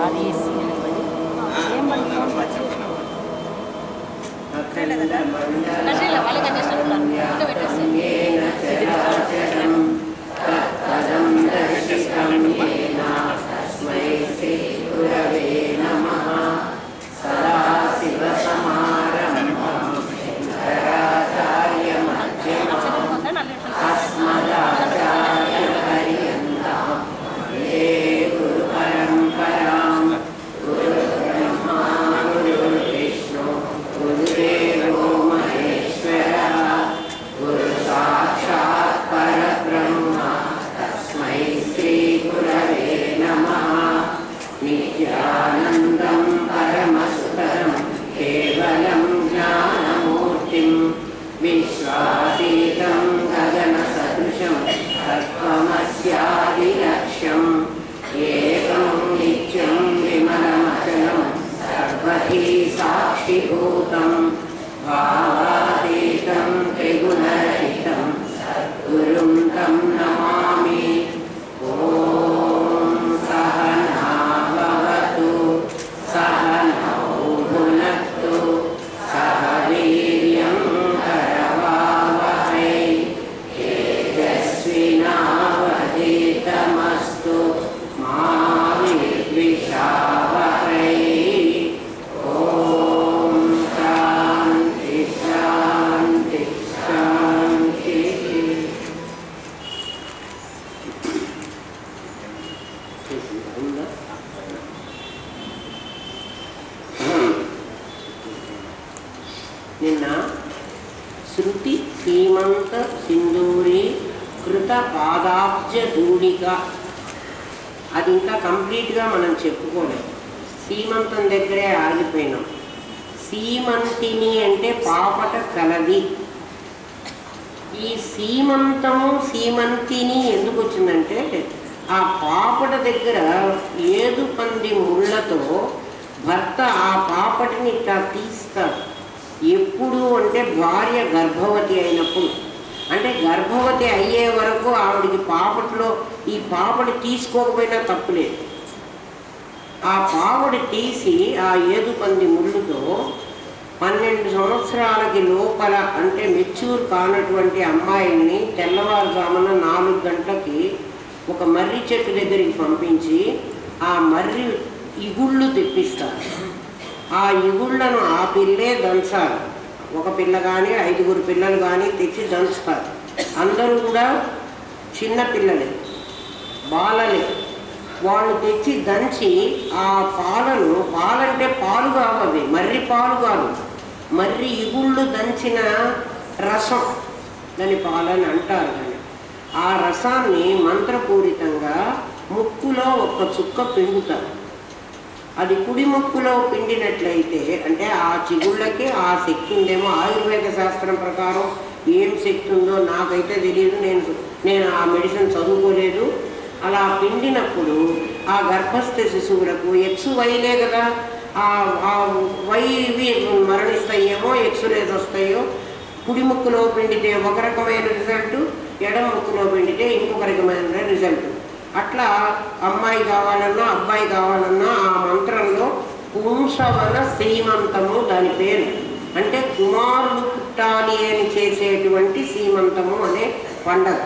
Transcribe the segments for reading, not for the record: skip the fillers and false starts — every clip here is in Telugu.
అది ఏసీ ఏం పని ఫోన్ పచ్చేసినావు వాళ్ళకి వచ్చేసినట్టున్నారు ఇంకా పెట్టేసి నిన్న శృతి సీమంత సింధూరి కృత పాదాబ్జ ధూళిక అది ఇంకా కంప్లీట్గా మనం చెప్పుకోలేము. సీమంతం దగ్గరే ఆగిపోయినాం. సీమంతిని అంటే పాపట కలది. ఈ సీమంతము సీమంతిని ఎందుకు వచ్చిందంటే ఆ పాపట దగ్గర ఏదు పంది ముళ్ళతో భర్త ఆ పాపటిని ఇట్లా తీస్తాడు. ఎప్పుడు అంటే భార్య గర్భవతి అయినప్పుడు, అంటే గర్భవతి అయ్యే వరకు ఆవిడికి పాపట్లో ఈ పాపడి తీసుకోకపోయినా తప్పులేదు. ఆ పాపడి తీసి ఆ ఏదు పంది ముళ్ళుతో 12 సంవత్సరాలకి లోపల అంటే మెచ్యూర్ కానటువంటి అమ్మాయిల్ని తెల్లవారుజామున 4 గంటలకి ఒక మర్రి చెట్టు దగ్గరికి పంపించి ఆ మర్రి ఇగుళ్ళు తెప్పిస్తారు. ఆ ఇగుళ్ళను ఆ పిల్లే దంచాలి. ఒక పిల్ల కానీ 5 పిల్లలు కానీ తెచ్చి దంచుతారు. అందరూ కూడా చిన్న పిల్లలే, బాలలే. వాళ్ళు తెచ్చి దంచి ఆ పాలను, పాలంటే పాలు కావాలి, మర్రి పాలు కాదు, మర్రి ఇగుళ్ళు దంచిన రసం, దాని పాలని అంటారు. కానీ ఆ రసాన్ని మంత్రపూరితంగా ముక్కులో ఒక చుక్క పిండుతారు. అది కుడి ముక్కులో పిండినట్లయితే అంటే ఆ చిగుళ్ళకి ఆ శక్తి ఉందేమో. ఆయుర్వేద శాస్త్రం ప్రకారం ఏం శక్తి ఉందో నాకైతే తెలియదు, నేను ఆ మెడిసిన్ చదువుకోలేదు. అలా పిండినప్పుడు ఆ గర్భస్థ శిశువులకు XYలే కదా, ఆ వైవి మరణిస్తాయేమో, ఎక్స్రేస్ వస్తాయో. కుడి ముక్కులో పిండితే ఒక రకమైన రిజల్ట్, ఎడమ ముక్కులో పిండితే ఇంకొక రకమైన రిజల్ట్. అట్లా అమ్మాయి కావాలన్నా అబ్బాయి కావాలన్నా ఆ మంత్రంలో పుంసవన సీమంతము దాని పేరు. అంటే కుమారుడు పుట్టాలి అని చేసేటువంటి సీమంతము అనే పండగ.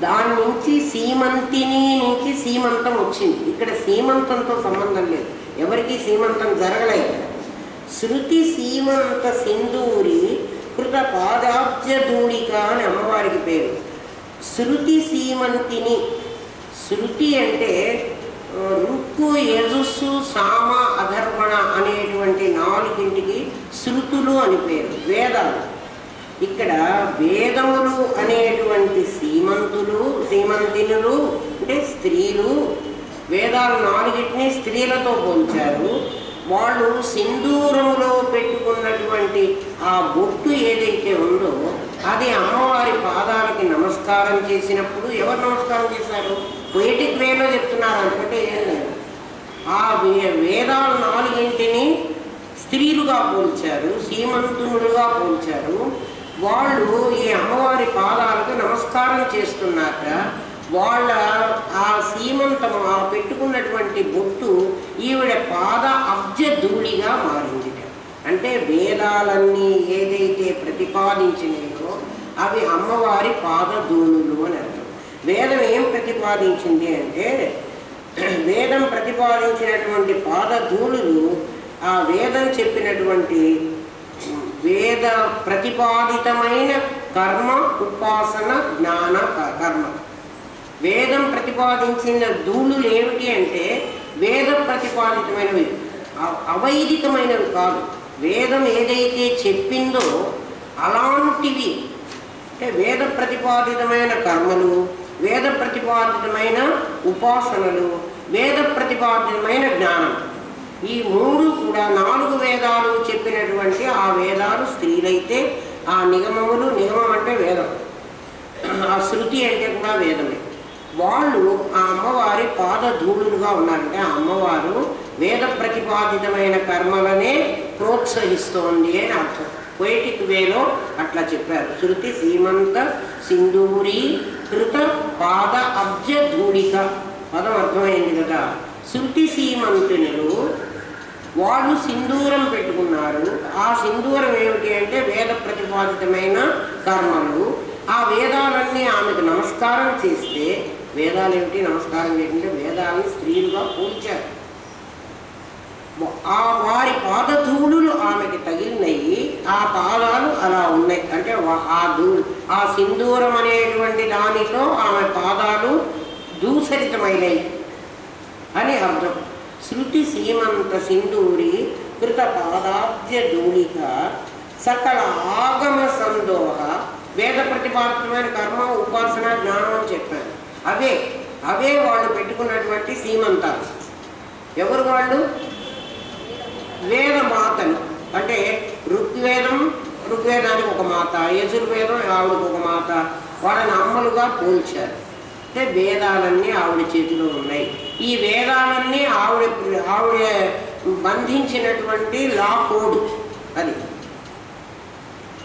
దాని నుంచి సీమంతిని నుంచి సీమంతం వచ్చింది. ఇక్కడ సీమంతంతో సంబంధం లేదు, ఎవరికి సీమంతం జరగలేదు. శృతి సీమంత సింధూరి కృత పాదాబ్జ ధూళిక అని అమ్మవారికి పేరు. శృతి సీమంతిని. శృతి అంటే రుక్కు, యజస్సు, సామ, అధర్వణ అనేటువంటి 4కి శృతులు అని పేరు. వేదాలు. ఇక్కడ వేదములు అనేటువంటి సీమంతులు, సీమంతినులు అంటే స్త్రీలు. వేదాలు 4ని స్త్రీలతో పోల్చారు. వాళ్ళు సింధూరములో పెట్టుకున్నటువంటి ఆ బొట్టు ఏదైతే ఉందో అది అమ్మవారి పాదాలకి నమస్కారం చేసినప్పుడు ఎవరు నమస్కారం చేశారు? పొయిటిక్ వేలో చెప్తున్నారు, అనుకుంటే ఏం లేదు. ఆ వేదాలు 4ని స్త్రీలుగా పోల్చారు, సీమంతునులుగా పోల్చారు. వాళ్ళు ఈ అమ్మవారి పాదాలకు నమస్కారం చేస్తున్నాక వాళ్ళ ఆ సీమంతము ఆ పెట్టుకున్నటువంటి బొట్టు ఈవిడ పాద అబ్జ ధూళిగా మారింది. అంటే వేదాలన్నీ ఏదైతే ప్రతిపాదించినాయో అవి అమ్మవారి పాదధూళులు అని అర్థం. వేదం ఏం ప్రతిపాదించింది అంటే వేదం ప్రతిపాదించినటువంటి పాదధూళులు ఆ వేదం చెప్పినటువంటి వేద ప్రతిపాదితమైన కర్మ, ఉపాసన, జ్ఞాన కర్మ. వేదం ప్రతిపాదించిన ధూళులు ఏమిటి అంటే వేద ప్రతిపాదితమైనవి, అవైదికమైనవి కాదు. వేదం ఏదైతే చెప్పిందో అలాంటివి. అంటే వేద ప్రతిపాదితమైన కర్మలు, వేద ప్రతిపాదితమైన ఉపాసనలు, వేద ప్రతిపాదితమైన జ్ఞానం, ఈ మూడు కూడా 4 వేదాలు చెప్పినటువంటి ఆ వేదాలు స్త్రీలైతే ఆ నిగమములు, నిగమం అంటే వేదం, ఆ శృతి అంటే కూడా వేదమే. వాళ్ళు ఆ అమ్మవారి పాదధూళులుగా ఉన్నారంటే ఆ అమ్మవారు వేద ప్రతిపాదితమైన కర్మలనే ప్రోత్సహిస్తోంది అని అర్థం. పొయిటిక్ వేలో అట్లా చెప్పారు. శృతి సీమంత సింధూరీ కృత పాద అబ్జ ధూళిక పదం అర్థమైంది కదా. శృతి సీమంతులు వాళ్ళు సింధూరం పెట్టుకున్నారు. ఆ సింధూరం ఏమిటి అంటే వేద ప్రతిపాదితమైన కర్మలు. ఆ వేదాలన్నీ ఆమెకు నమస్కారం చేస్తే, వేదాలు ఏమిటి నమస్కారం చేయంటే వేదాలని స్త్రీలుగా పోల్చారు. ఆ వారి పాదధూళులు ఆమెకి తగిలినయి, ఆ పాదాలు అలా ఉన్నాయి. అంటే ఆ సింధూరం అనేటువంటి దానితో ఆమె పాదాలు దూసరితమైనవి అని అర్థం. శృతి సీమంత సింధూరి కృత పాదాబ్జ ధూళిక సకల ఆగమ సందోహ. వేద ప్రతిపాదితమైన కర్మ, ఉపాసన, జ్ఞానం అని చెప్పారు. అవే వాళ్ళు పెట్టుకున్నటువంటి సీమంతాలు. ఎవరు వాళ్ళు? వేద మాతలు. అంటే ఋగ్వేదానికి ఒక మాత, యజుర్వేదం ఆవిడకు ఒక మాత, వాళ్ళని అమ్మలుగా పోల్చారు. అంటే వేదాలన్నీ ఆవిడ చేతిలో ఉన్నాయి. ఈ వేదాలన్నీ ఆవిడ బంధించినటువంటి లా కోడ్. అది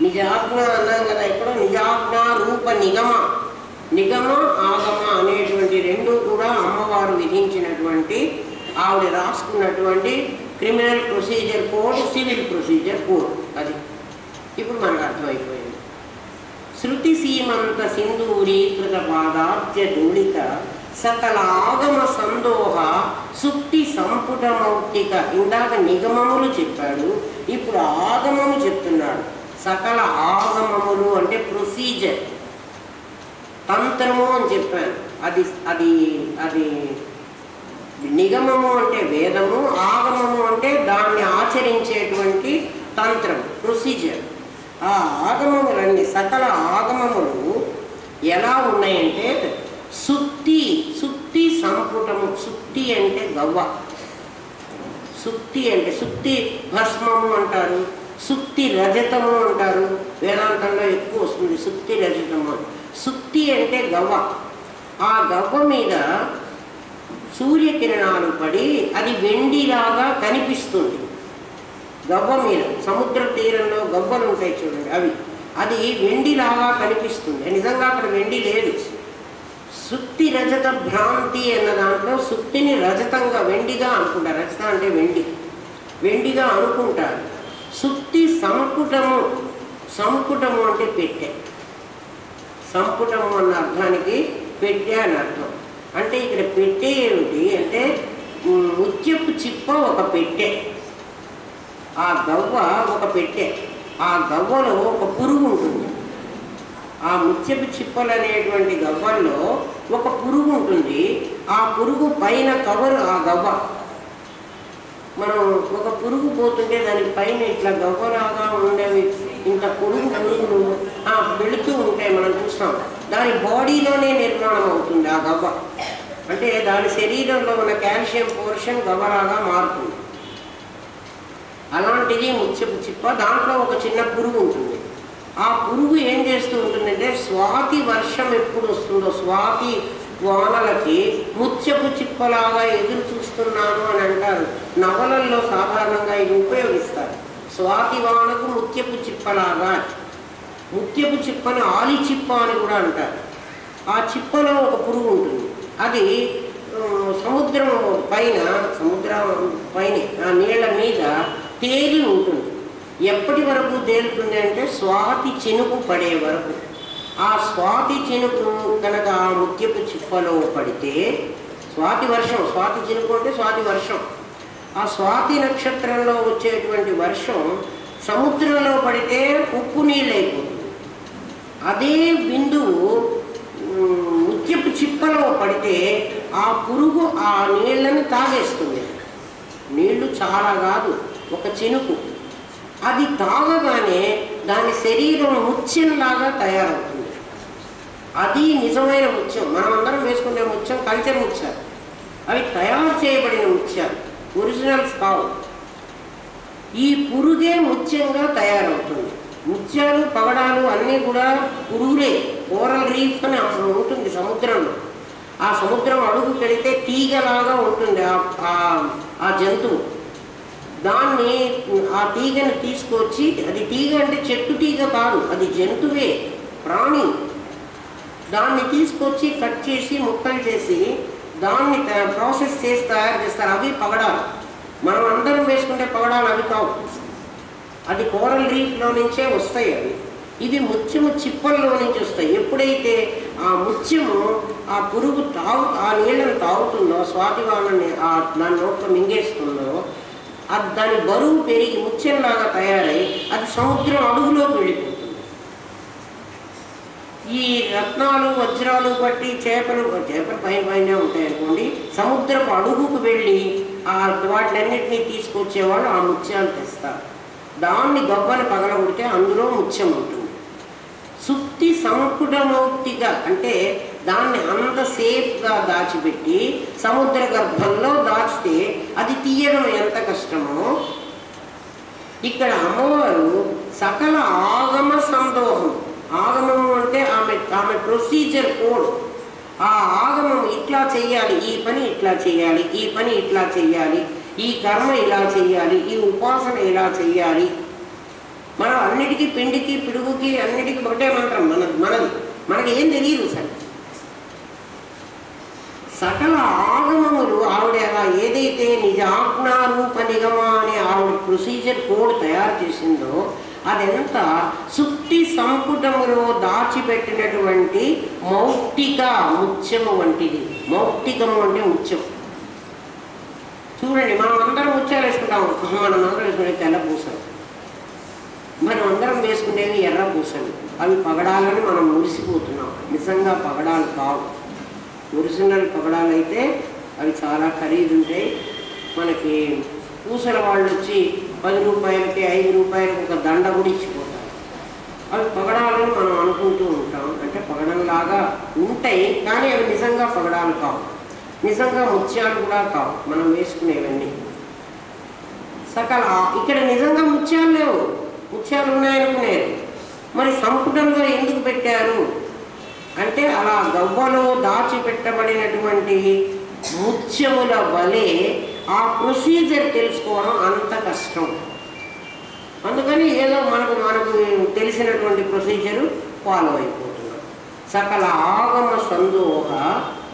నిజాజ్ఞ అన్నాం కదా. ఎక్కడో నిజాజ్ఞ, రూప, నిగమ, ఆగమ అనేటువంటి రెండు కూడా అమ్మవారు విధించినటువంటి, ఆవిడ రాసుకున్నటువంటి criminal procedure code, civil procedure code. అది ఇప్పుడు మనకు అర్థమైపోయింది. శృతి సీమంత సింధూరీకృత పాదాబ్జ ధూళిక సకల ఆగమ సందోహ సుక్తి సంపుట మౌక్తిక. ఇందాక నిగమములు చెప్పాడు, ఇప్పుడు ఆగమము చెప్తున్నాడు. సకల ఆగమములు అంటే ప్రొసీజర్, తంత్రము అని చెప్పాను. అది నిగమము అంటే వేదము, ఆగమము అంటే దాన్ని ఆచరించేటువంటి తంత్రం, ప్రొసీజర్. ఆ ఆగమములన్నీ, సకల ఆగమములు ఎలా ఉన్నాయంటే సుక్తి సంపుటము. సుక్తి అంటే గవ్వ, సుక్తి అంటే సుక్తి భస్మము అంటారు, సుక్తి రజతము అంటారు. వేదాంతంలో ఎక్కువ వస్తుంది సుక్తి రజతము. సుక్తి అంటే గవ్వ. ఆ గవ్వ మీద సూర్యకిరణాలు పడి అది వెండిలాగా కనిపిస్తుంది. గవ్వ మీద సముద్ర తీరంలో గవ్వలు ఉంటాయి చూడండి, అది వెండిలాగా కనిపిస్తుంది. నిజంగా అక్కడ వెండి లేదు. సుక్తి రజత భ్రాంతి అన్న దాంట్లో సుక్తిని రజతంగా, వెండిగా అనుకుంటారు. రజత అంటే వెండిగా అనుకుంటారు. సుక్తి సంపుటము అంటే పెట్టె. సంపుటము అన్న అర్థానికి పెట్టె అని అర్థం. అంటే ఇక్కడ పెట్టె ఏమిటి అంటే ముత్యపు చిప్ప ఒక పెట్టె, ఆ గవ్వ ఒక పెట్టె. ఆ గవ్వలో ఒక పురుగు ఉంటుంది. ఆ ముత్యపు చిప్పలు అనేటువంటి గవ్వల్లో ఒక పురుగు ఉంటుంది. ఆ పురుగు పైన కవరు ఆ గవ్వ. మనం ఒక పురుగు పోతుంటే దాని పైన ఇట్లా గవ్వలాగా ఉండేవి ఇంత పురుగులు వెళుతూ ఉంటాయి, మనం చూస్తాం. దాని బాడీలోనే నిర్మాణం అవుతుంది ఆ గవ్వ. అంటే దాని శరీరంలో ఉన్న కాల్షియం పోర్షన్ గవ్వలాగా మారుతుంది. అలాంటిది ముత్యపు చిప్ప. దాంట్లో ఒక చిన్న పురుగు ఉంటుంది. ఆ పురుగు ఏం చేస్తూ ఉంటుందంటే స్వాతి వర్షం ఎప్పుడు వస్తుందో, స్వాతి వానలకి ముత్యపు చిప్పలాగా ఎదురు చూస్తున్నాను అని అంటారు. నవలల్లో సాధారణంగా ఇది ఉపయోగిస్తారు. స్వాతి వానకు ముత్యపు చిప్పలాగా. ముత్యపు చిప్పని ఆలి చిప్ప అని కూడా అంటారు. ఆ చిప్పలో ఒక పురుగు ఉంటుంది. అది సముద్రం పైన ఆ నీళ్ళ మీద తేలి ఉంటుంది. ఎప్పటి వరకు తేలుతుంది అంటే స్వాతి చినుకు పడే వరకు. ఆ స్వాతి చినుకు కనుక ఆ ముత్యపు చిప్పలో పడితే స్వాతి చినుకు అంటే స్వాతి వర్షం. ఆ స్వాతి నక్షత్రంలో వచ్చేటువంటి వర్షం సముద్రంలో పడితే ఉప్పు నీళ్ళు అయిపోతుంది. అదే బిందువు ముత్యపు చిప్పలో పడితే ఆ పురుగు ఆ నీళ్ళని తాగేస్తుంది. నీళ్లు చాలా కాదు, ఒక చినుకు. అది తాగగానే దాని శరీరం ముత్యంలాగా తయారవుతుంది. అది నిజమైన ముత్యం. మనం అందరం వేసుకునే ముత్యం కల్చర్ ముత్యాలు. అవి తయారు చేయబడిన ముత్యాలు, ఒరిజినల్స్ కావు. ఈ పురుగే ముత్యంగా తయారవుతుంది. ముత్యాలు పగడాలు అన్నీ కూడా పురుగులే. కోరల్ రీఫ్ అని ఉంటుంది సముద్రంలో. ఆ సముద్రం అడుగు పెడితే తీగలాగా ఉంటుంది ఆ జంతువు. దాన్ని ఆ తీగని తీసుకొచ్చి, అది తీగ అంటే చెట్టు తీగ కాదు, అది జంతువే, ప్రాణి. దాన్ని తీసుకొచ్చి కట్ చేసి ముక్కలు చేసి దాన్ని ప్రాసెస్ చేసి తయారు చేస్తారు. అవి పగడాలు. మనం అందరం వేసుకుంటే పగడాలు అవి కావు. అది కోరల్ రీఫ్లో నుంచే వస్తాయి. ఇవి ముత్యము చిప్పల్లో నుంచి వస్తాయి. ఎప్పుడైతే ఆ ముత్యము ఆ పురుగు ఆ నీళ్ళని తాగుతుందో, స్వాతివానని దాని నోట్లో మింగేస్తుందో, అది దాని బరువు పెరిగి ముత్యంలాగా తయారై అది సముద్రం అడుగులోకి వెళ్ళిపోతుంది. ఈ రత్నాలు వజ్రాలు బట్టి చేపలు పైన ఉంటాయి అనుకోండి, సముద్రపు అడుగుకు వెళ్ళి వాటినన్నిటినీ తీసుకొచ్చేవాళ్ళు ఆ ముత్యాలు తెస్తారు. దాన్ని గొప్పని పగలగొడితే అందులో ముత్యం ఉంటుంది. సుత్తి సంకుటమౌక్తిగా అంటే దాన్ని అంత సేఫ్గా దాచిపెట్టి సముద్ర గర్భంలో దాచితే అది తీయడం ఎంత కష్టమో, ఇక్కడ అమ్మవారు సకల ఆగమ సందోహం. ఆగమము అంటే ఆమె ప్రొసీజర్ కోడ్. ఆ ఆగమం ఇట్లా చెయ్యాలి, ఈ పని ఇట్లా చేయాలి, ఈ పని ఇట్లా చెయ్యాలి, ఈ కర్మ ఇలా చెయ్యాలి, ఈ ఉపాసన ఇలా చెయ్యాలి. మనం అన్నిటికీ పిండికి పిడుగుకి అన్నిటికీ ఒకటే మంత్రం మనకి ఏం తెలియదు. సకల ఆగమములు ఆవిడ అలా ఏదైతే నిజాజ్ఞారూప నిగమ అనే ఆవిడ ప్రొసీజర్ కోడ్ తయారు చేసిందో అదంతా సుత్తి సంపుటములో దాచిపెట్టినటువంటి మౌక్తిక ముత్యము వంటిది. మౌక్తికము అంటే ముత్యం. చూడండి, మనం అందరం ముత్యాలు వేసుకుంటాము. మనం అందరం వేసుకునే తెల్ల పూసలు, మనం అందరం వేసుకునేవి ఎర్ర పూసలు. అవి పగడాలని మనం మురిసిపోతున్నాం. నిజంగా పగడాలు కావు. ఒరిజినల్ పగడాలు అయితే అవి చాలా ఖరీదు ఉంటాయి. మనకి పూసల వాళ్ళు వచ్చి 10 రూపాయలకి 5 రూపాయలకి ఒక దండ కూడా ఇచ్చిపోతారు. అవి పగడాలని మనం అనుకుంటూ ఉంటాం. అంటే పగడంలాగా ఉంటాయి, కానీ అవి నిజంగా పగడాలు కావు. నిజంగా ముత్యాలు కూడా కావు మనం వేసుకునేవన్నీ. సకల ఇక్కడ నిజంగా ముత్యాలు లేవు, ముత్యాలు ఉన్నాయనుకునేది. మరి సంపుటంలో ఎందుకు పెట్టారు అంటే అలా గవ్వలో దాచిపెట్టబడినటువంటి ముత్యముల వలె ఆ ప్రొసీజర్ తెలుసుకోవడం అంత కష్టం. అందుకని ఏదో మనకు తెలిసినటువంటి ప్రొసీజరు ఫాలో అయిపోతున్నాం. సకల ఆగమ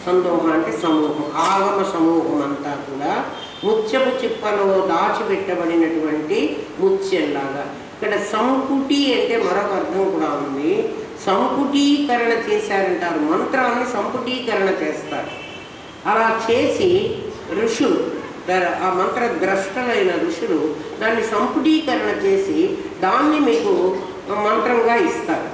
సందోహం అంటే సమూహం, ఆగమ సమూహం అంతా కూడా ముత్యపు చిప్పలో దాచిపెట్టబడినటువంటి ముత్యంలాగా. ఇక్కడ సంపుటి అంటే మరొక అర్థం కూడా ఉంది. సంపుటీకరణ చేశారంటారు. మంత్రాన్ని సంపుటీకరణ చేస్తారు. అలా చేసి ఋషులు, ఆ మంత్రద్రష్టలైన ఋషులు దాన్ని సంపుటీకరణ చేసి దాన్ని మీకు మంత్రంగా ఇస్తారు.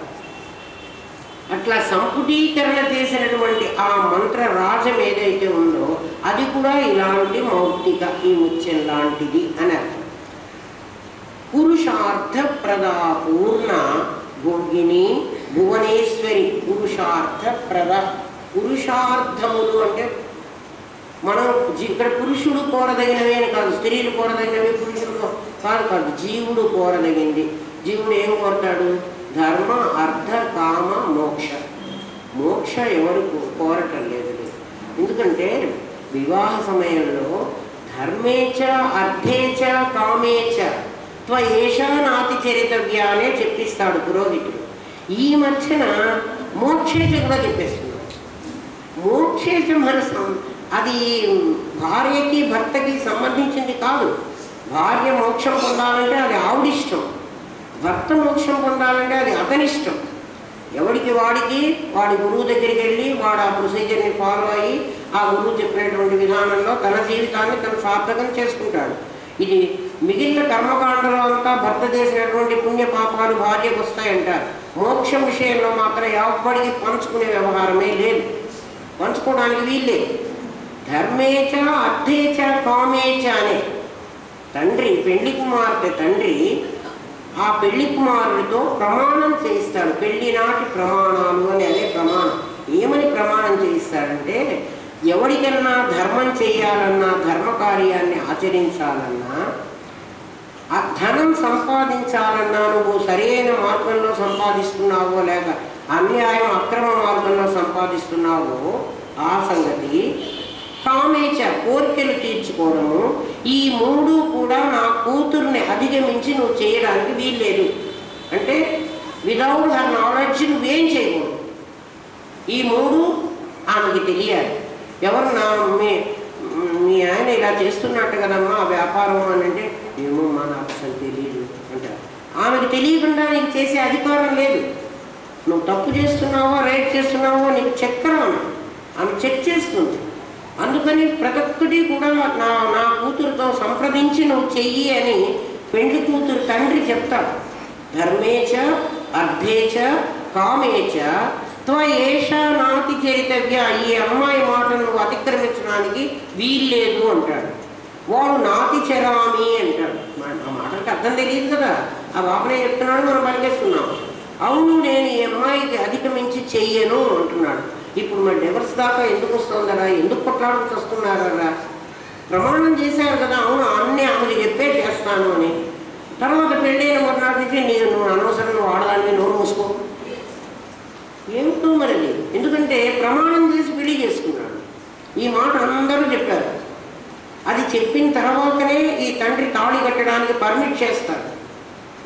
అట్లా సంపుటీకరణ చేసినటువంటి ఆ మంత్ర రాజం ఏదైతే ఉందో అది కూడా ఇలాంటి మౌక్తిక, ఈ ముత్యం లాంటిది అని అర్థం. పురుషార్థ ప్రదా పూర్ణ భోగిని భువనేశ్వరి. పురుషార్థ ప్రద, పురుషార్థములు అంటే మనం ఇక్కడ పురుషుడు కోరదగినవి అని కాదు, స్త్రీలు కోరదగినవి, పురుషుడు కాదు, జీవుడు కోరదగింది. జీవుడు ఏం కోరతాడు? ధర్మ, అర్థ, కామ, మోక్ష. మోక్ష ఎవరు కోరటం లేదు. ఎందుకంటే వివాహ సమయంలో ధర్మేచ అర్థేచ కామేచ త్వయేషా నాతి చరితవ్య అనే చెప్పిస్తాడు పురోహితుడు. ఈ మధ్యన మోక్షేచ కూడా చెప్పేస్తున్నాడు. మోక్షేశం అది భార్యకి భర్తకి సంబంధించింది కాదు. భార్య మోక్షం పొందాలంటే అది ఆవిడిష్టం, భర్త మోక్షం పొందాలంటే అది అతనిష్టం. ఎవడికి వాడికి వాడి గురువు దగ్గరికి వెళ్ళి వాడు ఆ ప్రొసీజర్ని ఫాలో అయ్యి ఆ గురువు చెప్పినటువంటి విధానంలో తన జీవితాన్ని తను సార్థకం చేసుకుంటాడు. ఇది మిగిలిన కర్మకాండలో అంతా భర్త చేసినటువంటి పుణ్య పాపాలు భార్యకు వస్తాయంటారు. మోక్షం విషయంలో మాత్రం ఎవరికి పంచుకునే వ్యవహారమే లేదు, పంచుకోవడానికి వీల్లేదు. ధర్మేచ అర్థేచ కామేచ అనే తండ్రి, పెళ్లి కుమార్తె తండ్రి ఆ పెళ్లి కుమారుడితో ప్రమాణం చేయిస్తాడు. పెళ్లి నాటి ప్రమాణాలు అని అదే ప్రమాణం. ఏమని ప్రమాణం చేయిస్తాడంటే, ఎవరికన్నా ధర్మం చేయాలన్నా, ధర్మ కార్యాన్ని ఆచరించాలన్నా, ఆ ధనం సంపాదించాలన్నా నువ్వు సరైన మార్గంలో సంపాదిస్తున్నావో లేక అన్యాయం అక్రమ మార్గంలో సంపాదిస్తున్నావో ఆ సంగతి, కామేచ కోరికలు తీర్చుకోవడము, ఈ మూడు కూడా నా కూతుర్ని అధిగమించి నువ్వు చేయడానికి వీల్లేదు. అంటే విదౌట్ హర్ నాలెడ్జ్ నువ్వేం చేయకూడదు. ఈ మూడు ఆమెకి తెలియాలి. ఎవరు మీ ఆయన ఇలా చేస్తున్నట్టు కదమ్మా ఆ వ్యాపారం అని అంటే, ఏమో మా నాకు అసలు తెలియదు అంటారు. ఆమెకు తెలియకుండా నీకు చేసే అధికారం లేదు. నువ్వు తప్పు చేస్తున్నావో రైట్ చేస్తున్నావో నీకు చక్రం ఆమె చెక్ చేస్తుంది. అందుకని ప్రతి ఒక్కటి కూడా నా కూతురుతో సంప్రదించి నువ్వు చెయ్యి అని పెండ్లి కూతురు తండ్రి చెప్తాడు. ధర్మేచ అర్థేచ కామేచ త్వయేష నాతి చరితవ్య, ఈ అమ్మాయి మాటను నువ్వు అతిక్రమించడానికి వీల్లేదు అంటాడు. వాడు నాతి చరామి అంటాడు. ఆ మాటలకు అర్థం తెలియదు కదా, ఆ బాబునే చెప్తున్నాడు, మనం పలికేస్తున్నాం. అవును నేను ఈ అమ్మాయికి అధిగమించి చెయ్యను అంటున్నాడు. ఇప్పుడు మరి డైవర్స్ దాకా ఎందుకు వస్తుందరా, ఎందుకు కొట్లాడుకు వస్తున్నారా? ప్రమాణం చేశారు కదా, అవును అన్నీ ఆమెకి చెప్పే చేస్తాను అని. తర్వాత పెళ్ళైన మర్నాటి నుంచి నువ్వు అనవసరం, నువ్వు ఆడదాన్ని నోరు మూసుకో ఏమిటో మరి లేదు. ఎందుకంటే ప్రమాణం చేసి పెళ్లి చేసుకున్నాడు. ఈ మాట అందరూ చెప్పారు. అది చెప్పిన తర్వాతనే ఈ తండ్రి తాళి కట్టడానికి పర్మిట్ చేస్తాడు,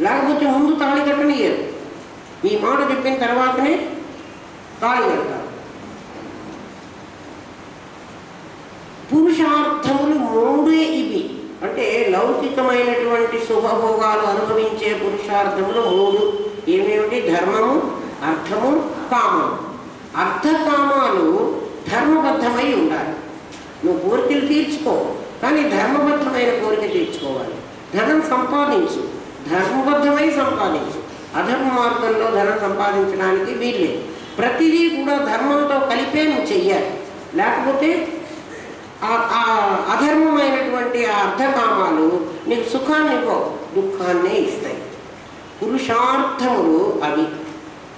లేకపోతే ముందు తాళి కట్టనియ్యరు. ఈ మాట చెప్పిన తర్వాతనే తాళి కడతారు. పురుషార్థములు మూడే ఇవి. అంటే లౌకికమైనటువంటి శుభభోగాలు అనుభవించే పురుషార్థములు మూడు. ఏమేమిటి? ధర్మము, అర్థము, కామము. అర్థకామాలు ధర్మబద్ధమై ఉండాలి. నువ్వు కోరికలు తీర్చుకో, కానీ ధర్మబద్ధమైన కోరిక తీర్చుకోవాలి. ధనం సంపాదించు, ధర్మబద్ధమై సంపాదించు. అధర్మ మార్గంలో ధనం సంపాదించడానికి వీల్లేదు. ప్రతిదీ కూడా ధర్మంతో కలిపే నువ్వు చెయ్యాలి. లేకపోతే అధర్మమైనటువంటి ఆ అర్థకామాలు నీకు సుఖాన్ని ఇవ్వవు, దుఃఖాన్నే ఇస్తాయి. పురుషార్థములు అవి.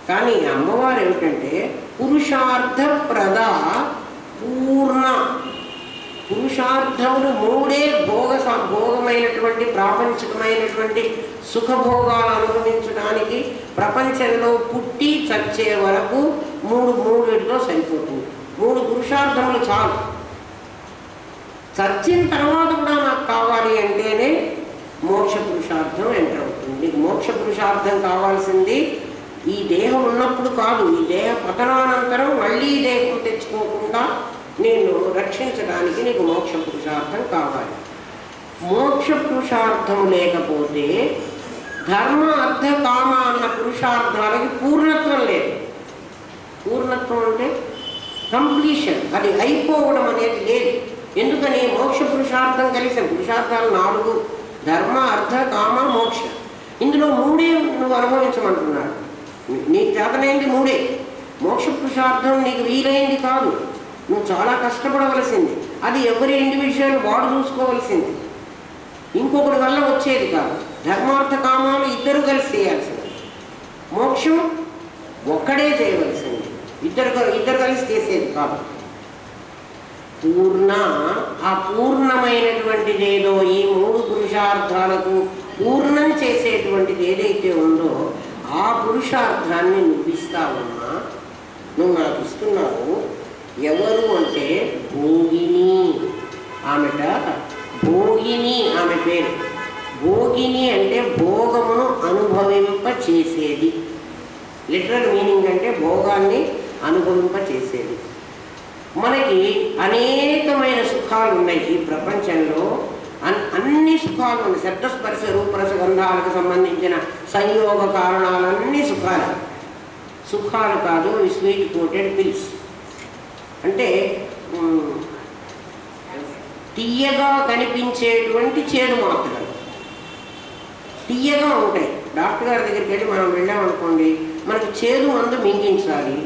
కానీ అమ్మవారు ఏమిటంటే పురుషార్థ ప్రద పూర్ణ. పురుషార్థములు మూడే భోగమైనటువంటి ప్రాపంచికమైనటువంటి సుఖభోగాలు అనుభవించడానికి ప్రపంచంలో పుట్టి చచ్చే వరకు మూడిట్లో సరిపోతుంది. మూడు పురుషార్థములు చాలు. చచ్చిన తర్వాత కూడా నాకు కావాలి అంటేనే మోక్ష పురుషార్థం ఎంటర్ అవుతుంది. నీకు మోక్ష పురుషార్థం కావాల్సింది ఈ దేహం ఉన్నప్పుడు కాదు, ఈ దేహ పతనానంతరం మళ్ళీ దేహం తెచ్చుకోకుండా నేను రక్షించడానికి నీకు మోక్ష పురుషార్థం కావాలి. మోక్ష పురుషార్థం లేకపోతే ధర్మ అర్థ కామ అన్న పురుషార్థాలకి పూర్ణత్వం లేదు. పూర్ణత్వం అంటే కంప్లీషన్, అది అయిపోవడం అనేది లేదు. ఎందుకని? మోక్ష పురుషార్థం కలిసిన పురుషార్థాలు 4: ధర్మ అర్థ కామ మోక్ష. ఇందులో మూడే నువ్వు అనుభవించమంటున్నాడు. నీకు చేతనైంది మూడే. మోక్ష పురుషార్థం నీకు వీలైంది కాదు, నువ్వు చాలా కష్టపడవలసింది. అది ఎవరి ఇండివిజువల్ వాడు చూసుకోవలసింది, ఇంకొకటి వల్ల వచ్చేది కాదు. ధర్మార్థ కామాలు ఇద్దరు కలిసి చేయాల్సింది. మోక్షం ఒక్కడే చేయవలసింది, ఇద్దరు కలిసి చేసేది కాదు. పూర్ణ, ఆ పూర్ణమైనటువంటిది ఏదో, ఈ మూడు పురుషార్థాలకు పూర్ణం చేసేటువంటిది ఏదైతే ఉందో ఆ పురుషార్థాన్ని నువ్వు ఇస్తావమ్మా. నువ్వు నాకు ఇస్తున్నావు. ఎవరు అంటే భోగిని. ఆమెట భోగిని, ఆమె పేరు. భోగిని అంటే భోగమును అనుభవింప చేసేది. లిటరల్ మీనింగ్ అంటే భోగాన్ని అనుభవింప చేసేది. మనకి అనేకమైన సుఖాలు ఉన్నాయి ఈ ప్రపంచంలో. అన్ని సుఖాలు ఉన్నాయి. శబ్దస్పర్శ రూపరస గంధాలకు సంబంధించిన సంయోగ కారణాలన్నీ సుఖాలు. సుఖాలు కాదు, స్వీట్ కోటెడ్ పిల్స్. అంటే తీయగా కనిపించేటువంటి చేదు మాత్రలు తీయగా ఉంటాయి. డాక్టర్ గారి దగ్గరికి వెళ్ళి మనం వెళ్ళామనుకోండి, మనకి చేదు మందు మింగించాలి.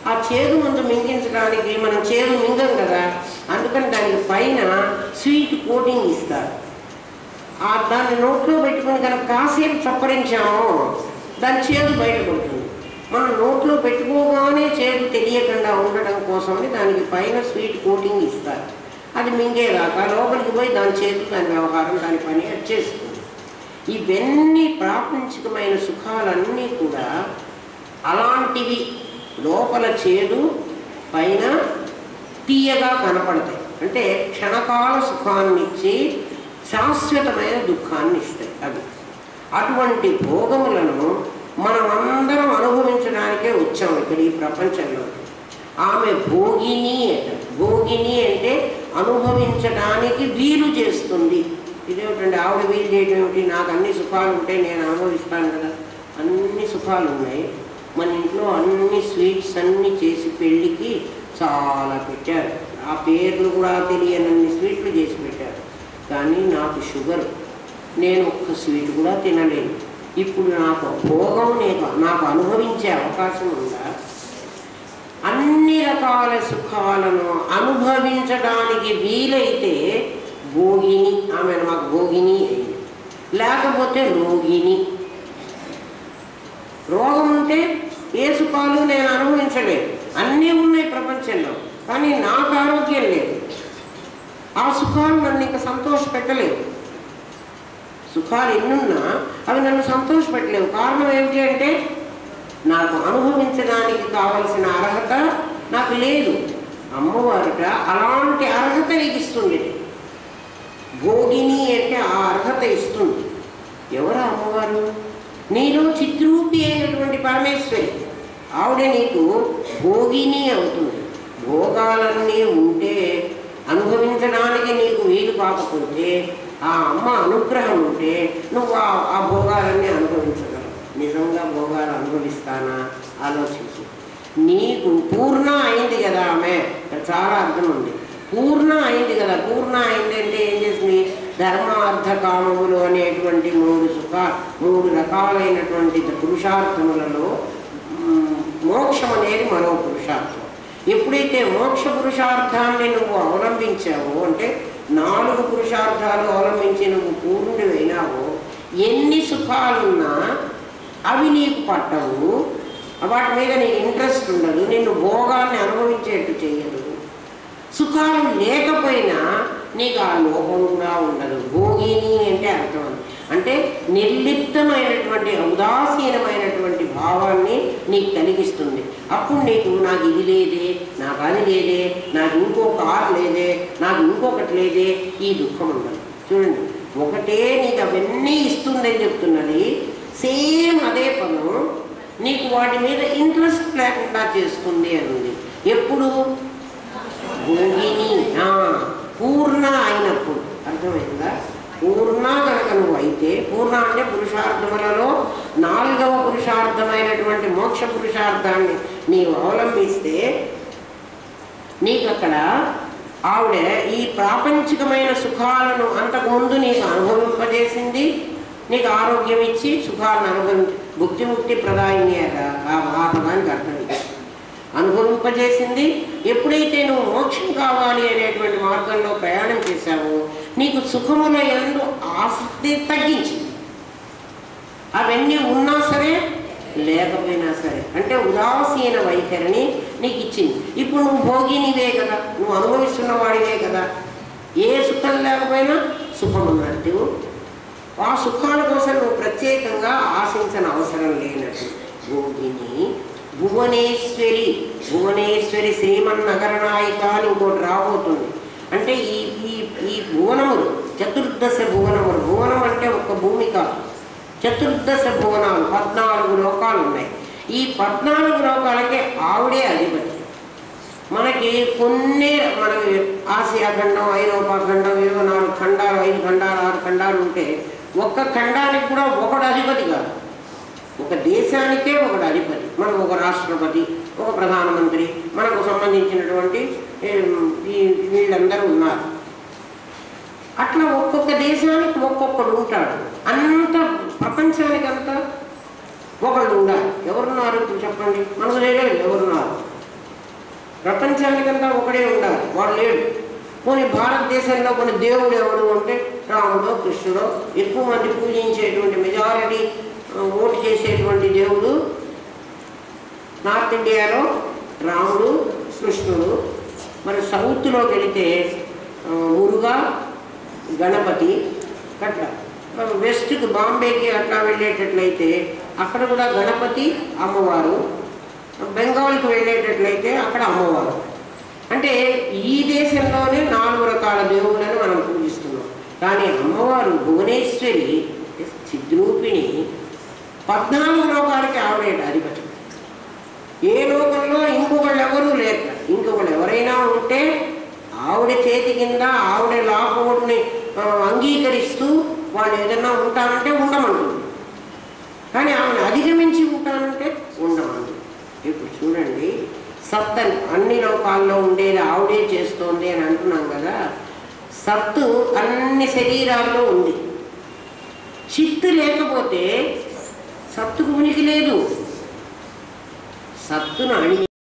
ఆ చేదు మందు మింగించడానికి మనం చేదు మింగం కదా, అందుకని దానికి పైన స్వీట్ కోటింగ్ ఇస్తారు. దాన్ని నోట్లో పెట్టుకుని కనుక కాసేపు చప్పరించామో దాని చేదు బయటపడుతుంది. మనం నోట్లో పెట్టుకోగానే చేదు తెలియకుండా ఉండడం కోసమని దానికి పైన స్వీట్ కోటింగ్ ఇస్తారు. అది మింగేదాకా లోపలికి పోయి దాని చేతి దాని వ్యవహారం దాని పని అది చేస్తుంది. ఇవన్నీ ప్రాపంచికమైన సుఖాలన్నీ కూడా అలాంటివి. లోపల చేదు పైన తీయగా కనపడతాయి. అంటే క్షణకాల సుఖాన్ని ఇచ్చి శాశ్వతమైన దుఃఖాన్ని ఇస్తాయి అవి. అటువంటి భోగములను మనమందరం అనుభవించడానికే వచ్చాము ఇక్కడ ఈ ప్రపంచంలో. ఆమె భోగిని అంట. భోగిని అంటే అనుభవించడానికి వీలు చేస్తుంది. ఇదేమిటండి ఆవిడ వీలు చేయడం ఏమిటి? నాకు అన్ని సుఖాలు ఉంటాయి, నేను అనుభవిస్తాను కదా. అన్ని సుఖాలు ఉన్నాయి. మన ఇంట్లో అన్ని స్వీట్స్ అన్నీ చేసి పెళ్ళికి చాలా పెట్టారు. ఆ పేర్లు కూడా తెలియనన్ని స్వీట్లు చేసి పెట్టారు. కానీ నాకు షుగర్, నేను ఒక్క స్వీట్ కూడా తినలేను. ఇప్పుడు నాకు భోగం నాకు అనుభవించే అవకాశం ఉందా? అన్ని రకాల సుఖాలను అనుభవించడానికి వీలైతే భోగిని, ఆమె మాకు భోగిని అయింది. లేకపోతే రోగిని. రోగం ఉంటే ఏ సుఖాలు నేను అనుభవించలేదు. అన్నీ ఉన్నాయి ప్రపంచంలో, కానీ నాకు ఆరోగ్యం లేదు. ఆ సుఖాలు నన్ను ఇంకా సంతోషపెట్టలేవు. సుఖాలు ఎన్నున్నా అవి నన్ను సంతోషపెట్టలేవు. కారణం ఏమిటి అంటే నాకు అనుభవించడానికి కావలసిన అర్హత నాకు లేదు. అమ్మవారుట అలాంటి అర్హత నీకు ఇస్తుంది. భోగిని అంటే ఆ అర్హత ఇస్తుంది. ఎవరు అమ్మవారు? నీలో చిత్రూపి అయినటువంటి పరమేశ్వరి. ఆవిడ నీకు భోగిని అవుతుంది. భోగాలన్నీ ఉంటే అనుభవించడానికి నీకు వీలు కాకపోతే ఆ అమ్మ అనుగ్రహం ఉంటే నువ్వు ఆ భోగాలన్నీ అనుభవించగలవు. నిజంగా భోగాలు అనుభవిస్తానా ఆలోచించు. నీకు పూర్ణ అయింది కదా ఆమె. చాలా అర్థం ఉంది. పూర్ణ అయింది కదా. పూర్ణ అయిందంటే ఏం చేసింది? ధర్మ అర్థ కామములు అనేటువంటి మూడు రకాలైనటువంటి పురుషార్థములలో మోక్షం అనేది మరో పురుషార్థం. ఎప్పుడైతే మోక్ష పురుషార్థాన్ని నువ్వు అవలంబించావో, అంటే 4 పురుషార్థాలు అవలంబించి నువ్వు పూర్ణుడివైనావో, ఎన్ని సుఖాలున్నా అవి నీకు పట్టవు. వాటి మీద నీకు ఇంట్రెస్ట్ ఉండదు. నిన్ను భోగాన్ని అనుభవించేట్టు చేయదు. సుఖాలు లేకపోయినా నీకు ఆ లోపం కూడా ఉండదు. భోగిని అంటే అర్థం అంటే నిర్లిప్తమైనటువంటి ఉదాసీనమైనటువంటి భావాన్ని నీకు కలిగిస్తుంది. అప్పుడు నీకు నాకు ఇది లేదే, నాకు అది లేదే, నాకు ఇంకో కారు లేదే, నాకు ఇంకొకటి లేదే, ఈ దుఃఖం ఉండదు. చూడండి, ఒకటే నీకు అవన్నీ ఇస్తుందని చెప్తున్నది. సేమ్ అదే పదం నీకు వాటి మీద ఇంట్రెస్ట్ లేకుండా చేస్తుంది అని. ఎప్పుడు? భోగిని పూర్ణ అయినప్పుడు. అర్థమైందా? పూర్ణ కనుక నువ్వు అయితే, పూర్ణ అంటే పురుషార్థములలో 4వ పురుషార్థమైనటువంటి మోక్ష పురుషార్థాన్ని నీవు అవలంబిస్తే నీకు అక్కడ ఆవిడ ఈ ప్రాపంచికమైన సుఖాలను అంతకుముందు నీకు అనుభవింపజేసింది. నీకు ఆరోగ్యం ఇచ్చి సుఖాలను అనుభవించి భుక్తిముక్తి ప్రదాయిని ఆ పదానికి అర్థం అనుభవింపజేసింది. ఎప్పుడైతే నువ్వు మోక్షం కావాలి అనేటువంటి మార్గంలో ప్రయాణం చేశావో నీకు సుఖముల యందు ఆసక్తి తగ్గించింది. అవన్నీ ఉన్నా సరే లేకపోయినా సరే, అంటే ఉదాసీన వైఖరిని నీకు ఇచ్చింది. ఇప్పుడు నువ్వు భోగినివే కదా, నువ్వు అనుభవిస్తున్న వాడివే కదా. ఏ సుఖం లేకపోయినా సుఖం ఉన్నట్టు, ఆ సుఖాల కోసం నువ్వు ప్రత్యేకంగా ఆశించిన అవసరం లేనట్టు. భోగిని భువనేశ్వరి. భువనేశ్వరి శ్రీమన్నగరనాయిక అని ఇంకోటి రాబోతుంది. అంటే ఈ భువనములు చతుర్దశ భువనములు. భువనం అంటే ఒక భూమి కాదు, చతుర్దశ భువనాలు, 14 లోకాలు ఉన్నాయి. ఈ 14 లోకాలకే ఆవిడే అధిపతి. మనకి కొన్ని మనకి ఆసియా ఖండం, ఐరోపా ఖండం, ఏవో 4 ఖండాలు, 5 ఖండాలు, 6 ఖండాలు ఉంటే ఒక్క ఖండానికి కూడా ఒకడు అధిపతి కాదు, ఒక దేశానికే ఒకడు అధిపతి. మనకు ఒక రాష్ట్రపతి, ఒక ప్రధానమంత్రి, మనకు సంబంధించినటువంటి వీళ్ళందరూ ఉన్నారు. అట్లా ఒక్కొక్క దేశానికి ఒక్కొక్కడు ఉంటాడు. అంత ప్రపంచానికంతా ఒకళ్ళు ఉండాలి. ఎవరున్నారు ఇప్పుడు చెప్పండి? మనకు తెలియదు ఎవరున్నారు. ప్రపంచానికంతా ఒకడే ఉండాలి, వాడు లేడు. కొన్ని భారతదేశంలో కొన్ని దేవుడు ఎవడు అంటే రాముడో కృష్ణుడో, ఎక్కువ మంది పూజించేటువంటి మెజారిటీ ఓటు చేసేటువంటి దేవుడు నార్త్ ఇండియాలో రాముడు కృష్ణుడు. మరి సౌత్లోకి వెళితే మురుగా గణపతి. అట్లా వెస్ట్కి బాంబేకి అట్లా వెళ్ళేటట్లయితే అక్కడ కూడా గణపతి అమ్మవారు. బెంగాల్కి వెళ్ళేటట్లయితే అక్కడ అమ్మవారు. అంటే ఈ దేశంలోనే 4 రకాల దేవుళ్ళని మనం పూజిస్తున్నాం. కానీ అమ్మవారు భువనేశ్వరి చిద్రూపిణి 14 లోకాలకి ఆవిడే అధిపతి. ఏ లోకంలో ఇంకొకళ్ళు ఎవరూ లేక, ఇంకొకళ్ళు ఎవరైనా ఉంటే ఆవిడ చేతి కింద ఆవిడ లాకోడ్ని అంగీకరిస్తూ వాళ్ళు ఏదన్నా ఉంటానంటే ఉండమంటుంది. కానీ ఆవిడ అధిగమించి ఉంటానంటే ఉండమంటుంది. ఇప్పుడు చూడండి, సత్ అన్ని లోకాల్లో ఉండేది ఆవిడే చేస్తోంది అని అంటున్నాం కదా. సత్తు అన్ని శరీరాల్లో ఉంది. చిత్తు లేకపోతే సత్తుకు ఉనికి లేదు. సత్తును అణి